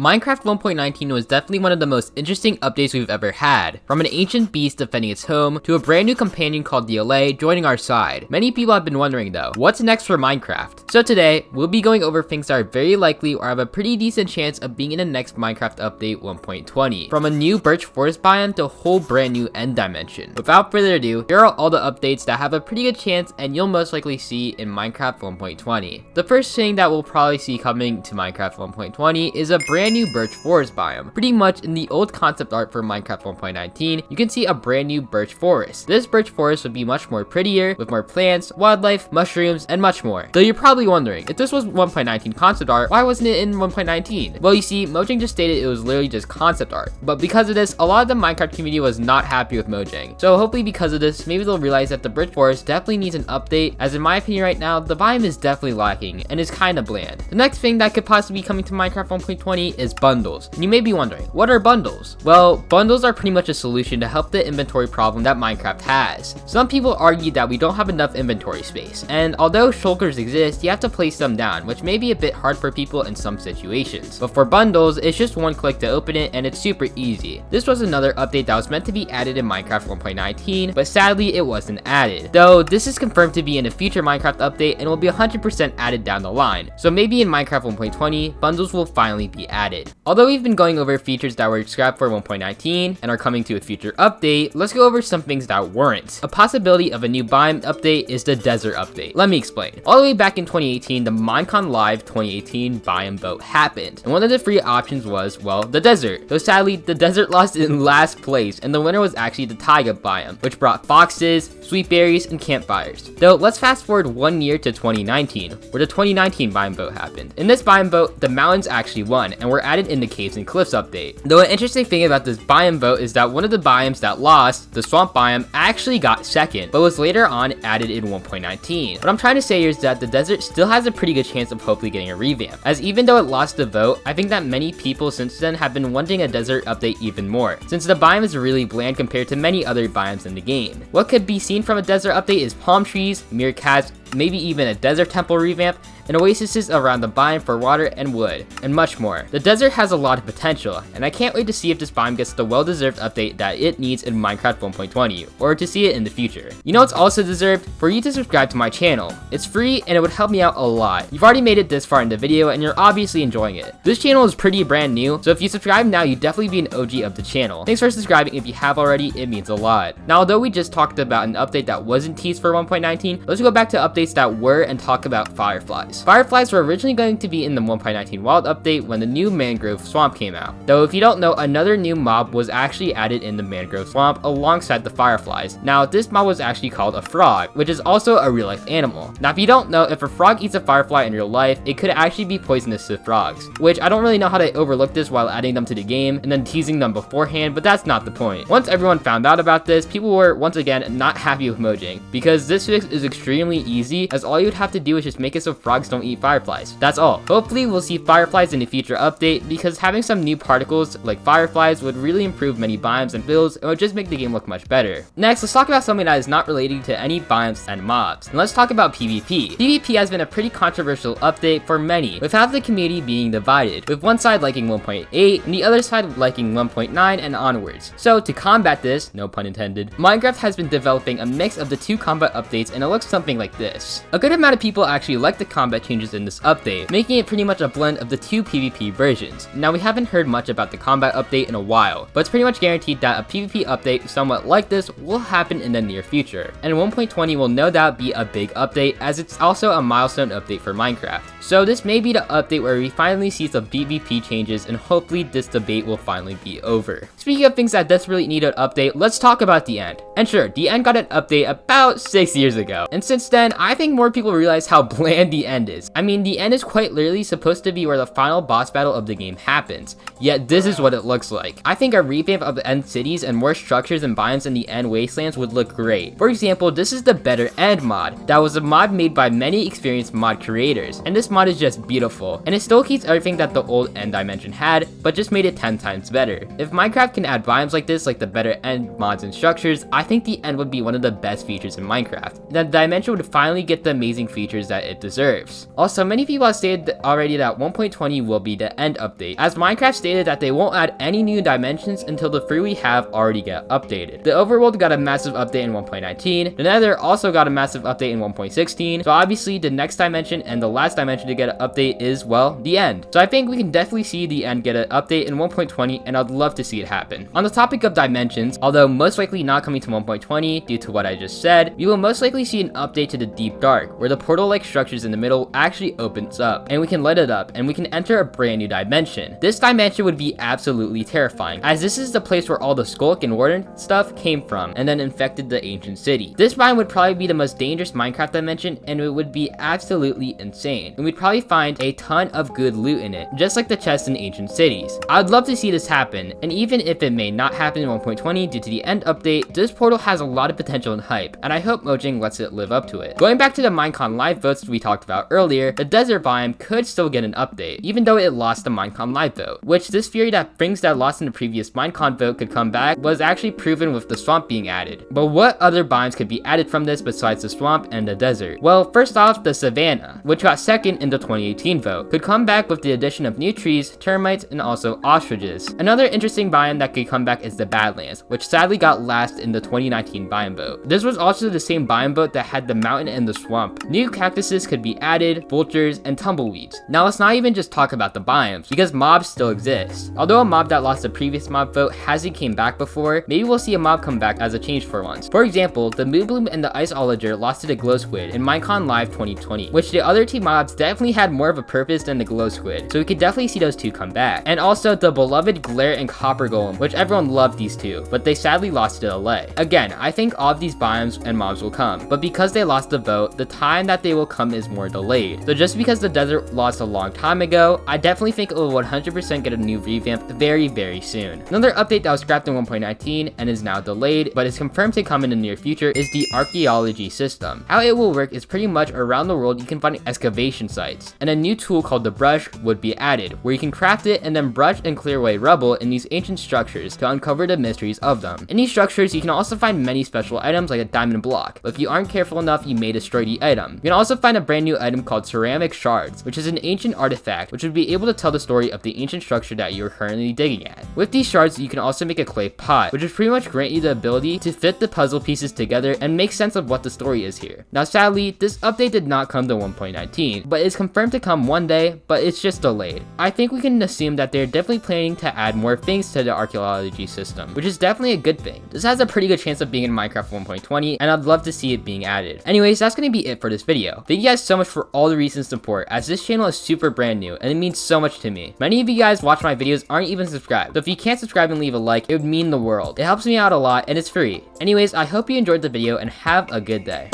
Minecraft 1.19 was definitely one of the most interesting updates we've ever had. From an ancient beast defending its home, to a brand new companion called the LA joining our side. Many people have been wondering though, what's next for Minecraft? So today, we'll be going over things that are very likely or have a pretty decent chance of being in the next Minecraft update 1.20. From a new Birch Forest biome to a whole brand new end dimension. Without further ado, here are all the updates that have a pretty good chance and you'll most likely see in Minecraft 1.20. The first thing that we'll probably see coming to Minecraft 1.20 is a brand new Birch Forest biome. Pretty much in the old concept art for Minecraft 1.19, you can see a brand new Birch Forest. This Birch Forest would be much more prettier, with more plants, wildlife, mushrooms, and much more. Though you're probably wondering, if this was 1.19 concept art, why wasn't it in 1.19? Well, you see, Mojang just stated it was literally just concept art. But because of this, a lot of the Minecraft community was not happy with Mojang. So hopefully because of this, maybe they'll realize that the Birch Forest definitely needs an update, as in my opinion right now, the biome is definitely lacking, and is kinda bland. The next thing that could possibly be coming to Minecraft 1.20 is bundles. And you may be wondering, what are bundles? Well, bundles are pretty much a solution to help the inventory problem that Minecraft has. Some people argue that we don't have enough inventory space, and although shulkers exist, you have to place them down, which may be a bit hard for people in some situations. But for bundles, it's just one click to open it, and it's super easy. This was another update that was meant to be added in Minecraft 1.19, but sadly it wasn't added. Though this is confirmed to be in a future Minecraft update and will be 100% added down the line. So maybe in Minecraft 1.20, bundles will finally be added. Although we've been going over features that were scrapped for 1.19 and are coming to a future update, let's go over some things that weren't. A possibility of a new biome update is the desert update. Let me explain. All the way back in 2018, the Minecon Live 2018 biome vote happened, and one of the free options was, well, the desert. Though sadly, the desert lost in last place, and the winner was actually the taiga biome, which brought foxes, sweet berries, and campfires. Though let's fast forward 1 year to 2019, where the 2019 biome vote happened. In this biome vote, the mountains actually won, and were added in the caves and cliffs update. Though an interesting thing about this biome vote is that one of the biomes that lost, the swamp biome, actually got second, but was later on added in 1.19. What I'm trying to say here is that the desert still has a pretty good chance of hopefully getting a revamp, as even though it lost the vote, I think that many people since then have been wanting a desert update even more, since the biome is really bland compared to many other biomes in the game. What could be seen from a desert update is palm trees, meerkats, maybe even a desert temple revamp, and oases around the biome for water and wood, and much more. The desert has a lot of potential, and I can't wait to see if this biome gets the well-deserved update that it needs in Minecraft 1.20, or to see it in the future. You know what's also deserved? For you to subscribe to my channel. It's free, and it would help me out a lot. You've already made it this far in the video, and you're obviously enjoying it. This channel is pretty brand new, so if you subscribe now, you'd definitely be an OG of the channel. Thanks for subscribing. If you have already, it means a lot. Now, although we just talked about an update that wasn't teased for 1.19, let's go back to updates that were and talk about Fireflies. Fireflies were originally going to be in the 1.19 Wild update when the new Mangrove Swamp came out. Though if you don't know, another new mob was actually added in the Mangrove Swamp alongside the Fireflies. Now this mob was actually called a frog, which is also a real life animal. Now if you don't know, if a frog eats a firefly in real life, it could actually be poisonous to frogs, which I don't really know how they overlooked this while adding them to the game and then teasing them beforehand, but that's not the point. Once everyone found out about this, people were once again not happy with Mojang, because this fix is extremely easy, as all you would have to do is just make it so frogs don't eat fireflies. That's all. Hopefully we'll see fireflies in a future update, because having some new particles like fireflies would really improve many biomes and builds and would just make the game look much better. Next, let's talk about something that is not relating to any biomes and mobs, and let's talk about PvP. PvP has been a pretty controversial update for many, with half the community being divided, with one side liking 1.8 and the other side liking 1.9 and onwards. So to combat this, no pun intended, Minecraft has been developing a mix of the two combat updates, and it looks something like this. A good amount of people actually like the combat changes in this update, making it pretty much a blend of the two PvP versions. Now we haven't heard much about the combat update in a while, but it's pretty much guaranteed that a PvP update somewhat like this will happen in the near future. And 1.20 will no doubt be a big update, as it's also a milestone update for Minecraft. So this may be the update where we finally see some PvP changes, and hopefully this debate will finally be over. Speaking of things that desperately need an update, let's talk about the end. And sure, the end got an update about 6 years ago, and since then I think more people realize how bland the end is. I mean, the end is quite literally supposed to be where the final boss battle of the game happens, yet this is what it looks like. I think a revamp of the end cities and more structures and biomes in the end wastelands would look great. For example, this is the Better End mod. That was a mod made by many experienced mod creators, and this mod is just beautiful, and it still keeps everything that the old end dimension had, but just made it 10 times better. If Minecraft can add biomes like this, like the Better End mods and structures, I think think the end would be one of the best features in Minecraft. That dimension would finally get the amazing features that it deserves. Also, many people have stated already that 1.20 will be the end update, as Minecraft stated that they won't add any new dimensions until the 3 we have already get updated. The overworld got a massive update in 1.19, the nether also got a massive update in 1.16, so obviously the next dimension and the last dimension to get an update is, well, the end. So I think we can definitely see the end get an update in 1.20, and I'd love to see it happen. On the topic of dimensions, although most likely not coming to 1.20 due to what I just said, we will most likely see an update to the Deep Dark, where the portal-like structures in the middle actually opens up, and we can light it up, and we can enter a brand new dimension. This dimension would be absolutely terrifying, as this is the place where all the Skulk and Warden stuff came from, and then infected the ancient city. This biome would probably be the most dangerous Minecraft dimension, and it would be absolutely insane, and we'd probably find a ton of good loot in it, just like the chests in ancient cities. I'd love to see this happen, and even if it may not happen in 1.20 due to the end update, this portal has a lot of potential and hype, and I hope Mojang lets it live up to it. Going back to the Minecon live votes we talked about earlier, the desert biome could still get an update, even though it lost the Minecon live vote, which this theory that things that lost in the previous Minecon vote could come back was actually proven with the swamp being added. But what other biomes could be added from this besides the swamp and the desert? Well, first off, the savanna, which got second in the 2018 vote, could come back with the addition of new trees, termites, and also ostriches. Another interesting biome that could come back is the Badlands, which sadly got last in the 2019 biome vote. This was also the same biome vote that had the mountain and the swamp. New cactuses could be added, vultures, and tumbleweeds. Now let's not even just talk about the biomes, because mobs still exist. Although a mob that lost the previous mob vote hasn't came back before, maybe we'll see a mob come back as a change for once. For example, the Moon Bloom and the Ice Olager lost to the Glow Squid in Minecon Live 2020, which the other two mobs definitely had more of a purpose than the Glow Squid, so we could definitely see those two come back. And also the beloved Glare and Copper Golem, which everyone loved these two, but they sadly lost to delay. Again, I think all of these biomes and mobs will come, but because they lost the vote, the time that they will come is more delayed. So just because the desert lost a long time ago, I definitely think it will 100% get a new revamp very soon. Another update that was scrapped in 1.19 and is now delayed, but is confirmed to come in the near future, is the Archaeology system. How it will work is pretty much around the world you can find excavation sites, and a new tool called the brush would be added, where you can craft it and then brush and clear away rubble in these ancient structures to uncover the mysteries of them. In these structures, you can also find many special items like a diamond block, but if you aren't careful enough, you may destroy the item. You can also find a brand new item called ceramic shards, which is an ancient artifact which would be able to tell the story of the ancient structure that you are currently digging at. With these shards, you can also make a clay pot, which would pretty much grant you the ability to fit the puzzle pieces together and make sense of what the story is here. Now sadly, this update did not come to 1.19, but it's confirmed to come one day, but it's just delayed. I think we can assume that they're definitely planning to add more things to the archaeology system, which is definitely a good thing. This has a pretty good chance of being in Minecraft 1.20, and I'd love to see it being added. Anyways, that's gonna be it for this video. Thank you guys so much for all the recent support, as this channel is super brand new, and it means so much to me. Many of you guys watch my videos aren't even subscribed, so if you can't subscribe and leave a like, it would mean the world. It helps me out a lot, and it's free. Anyways, I hope you enjoyed the video, and have a good day.